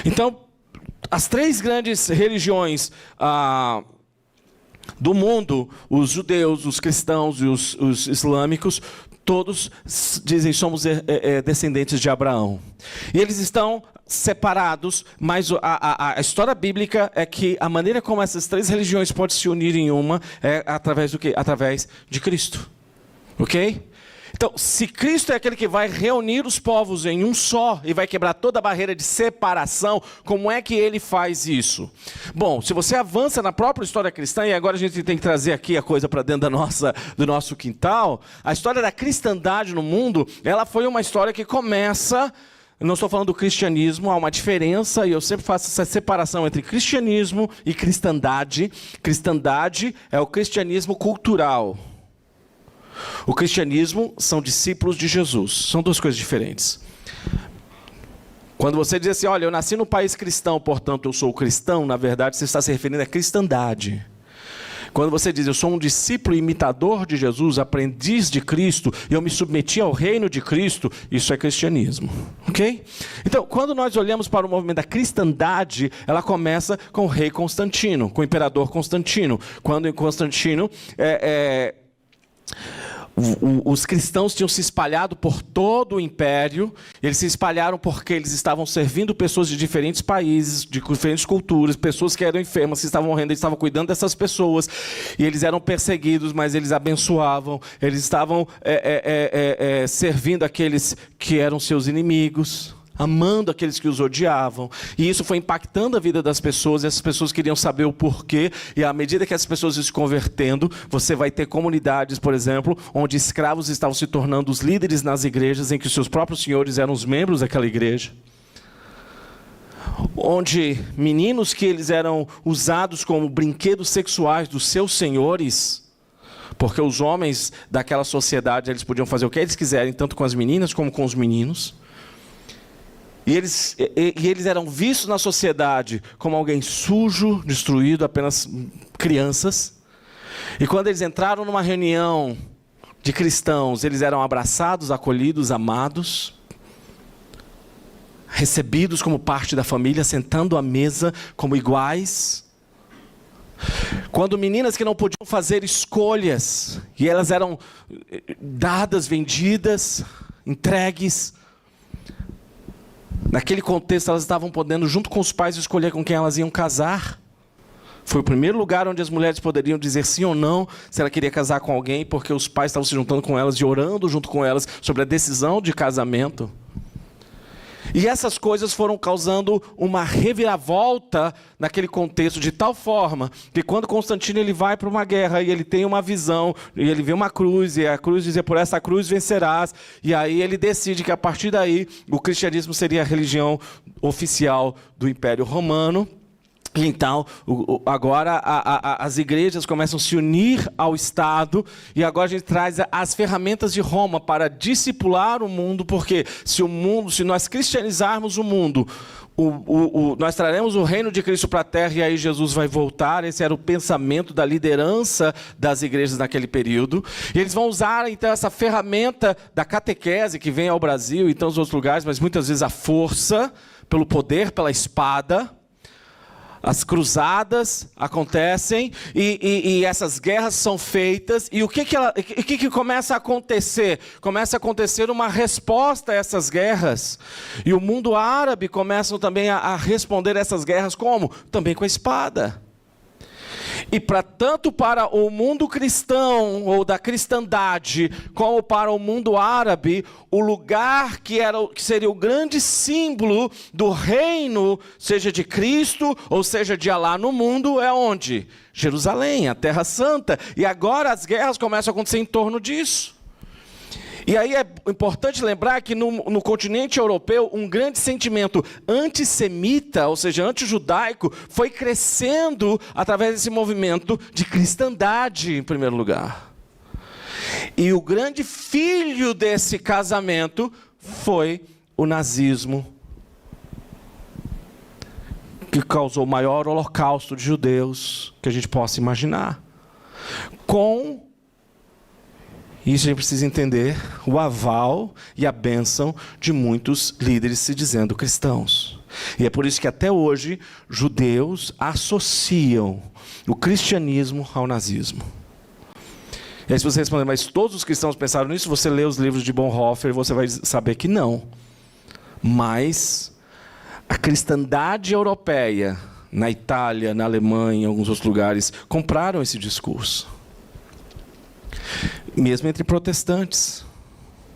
Então, as três grandes religiões do mundo, os judeus, os cristãos e os islâmicos, todos dizem somos descendentes de Abraão. E eles estão separados, mas a história bíblica é que a maneira como essas três religiões podem se unir em uma é através do quê? Através de Cristo. Ok? Então, se Cristo é aquele que vai reunir os povos em um só e vai quebrar toda a barreira de separação, como é que ele faz isso? Bom, se você avança na própria história cristã, e agora a gente tem que trazer aqui a coisa para dentro do nosso quintal, a história da cristandade no mundo, ela foi uma história que começa... Eu não estou falando do cristianismo, há uma diferença, e eu sempre faço essa separação entre cristianismo e cristandade. Cristandade é o cristianismo cultural. O cristianismo são discípulos de Jesus. São duas coisas diferentes. Quando você diz assim, olha, eu nasci no país cristão, portanto eu sou cristão, na verdade você está se referindo à cristandade. Quando você diz, eu sou um discípulo imitador de Jesus, aprendiz de Cristo, e eu me submeti ao reino de Cristo, isso é cristianismo. Ok? Então, quando nós olhamos para o movimento da cristandade, ela começa com o rei Constantino, com o imperador Constantino. Quando Constantino os cristãos tinham se espalhado por todo o império. Eles se espalharam porque eles estavam servindo pessoas de diferentes países, de diferentes culturas, pessoas que eram enfermas, que estavam morrendo, eles estavam cuidando dessas pessoas, e eles eram perseguidos, mas eles abençoavam, eles estavam servindo aqueles que eram seus inimigos, amando aqueles que os odiavam, e isso foi impactando a vida das pessoas, e essas pessoas queriam saber o porquê, e à medida que as pessoas iam se convertendo, você vai ter comunidades, por exemplo, onde escravos estavam se tornando os líderes nas igrejas, em que os seus próprios senhores eram os membros daquela igreja, onde meninos que eles eram usados como brinquedos sexuais dos seus senhores, porque os homens daquela sociedade, eles podiam fazer o que eles quiserem, tanto com as meninas como com os meninos. E eles eram vistos na sociedade como alguém sujo, destruído, apenas crianças. E quando eles entraram numa reunião de cristãos, eles eram abraçados, acolhidos, amados, recebidos como parte da família, sentando à mesa como iguais. Quando meninas que não podiam fazer escolhas, e elas eram dadas, vendidas, entregues, naquele contexto, elas estavam podendo, junto com os pais, escolher com quem elas iam casar. Foi o primeiro lugar onde as mulheres poderiam dizer sim ou não, se ela queria casar com alguém, porque os pais estavam se juntando com elas e orando junto com elas sobre a decisão de casamento. E essas coisas foram causando uma reviravolta naquele contexto, de tal forma que quando Constantino ele vai para uma guerra e ele tem uma visão, e ele vê uma cruz, e a cruz dizia, por essa cruz vencerás, e aí ele decide que a partir daí o cristianismo seria a religião oficial do Império Romano. Então, agora as igrejas começam a se unir ao Estado, e agora a gente traz as ferramentas de Roma para discipular o mundo, porque se nós cristianizarmos o mundo, nós traremos o reino de Cristo para a terra, e aí Jesus vai voltar. Esse era o pensamento da liderança das igrejas naquele período. E eles vão usar então essa ferramenta da catequese que vem ao Brasil e tantos outros lugares, mas muitas vezes a força, pelo poder, pela espada. As cruzadas acontecem e essas guerras são feitas. E o que começa a acontecer? Começa a acontecer uma resposta a essas guerras. E o mundo árabe começa também a responder a essas guerras como? Também com a espada. E tanto para o mundo cristão, ou da cristandade, como para o mundo árabe, o lugar que seria o grande símbolo do reino, seja de Cristo, ou seja de Alá no mundo, é onde? Jerusalém, a Terra Santa. E agora as guerras começam a acontecer em torno disso. E aí é importante lembrar que no continente europeu, um grande sentimento antissemita, ou seja, antijudaico, foi crescendo através desse movimento de cristandade, em primeiro lugar. E o grande filho desse casamento foi o nazismo, que causou o maior holocausto de judeus que a gente possa imaginar. Isso a gente precisa entender, o aval e a bênção de muitos líderes se dizendo cristãos. E é por isso que até hoje judeus associam o cristianismo ao nazismo. E aí se você responder, mas todos os cristãos pensaram nisso, você lê os livros de Bonhoeffer e você vai saber que não. Mas a cristandade europeia, na Itália, na Alemanha, em alguns outros lugares, compraram esse discurso. Mesmo entre protestantes.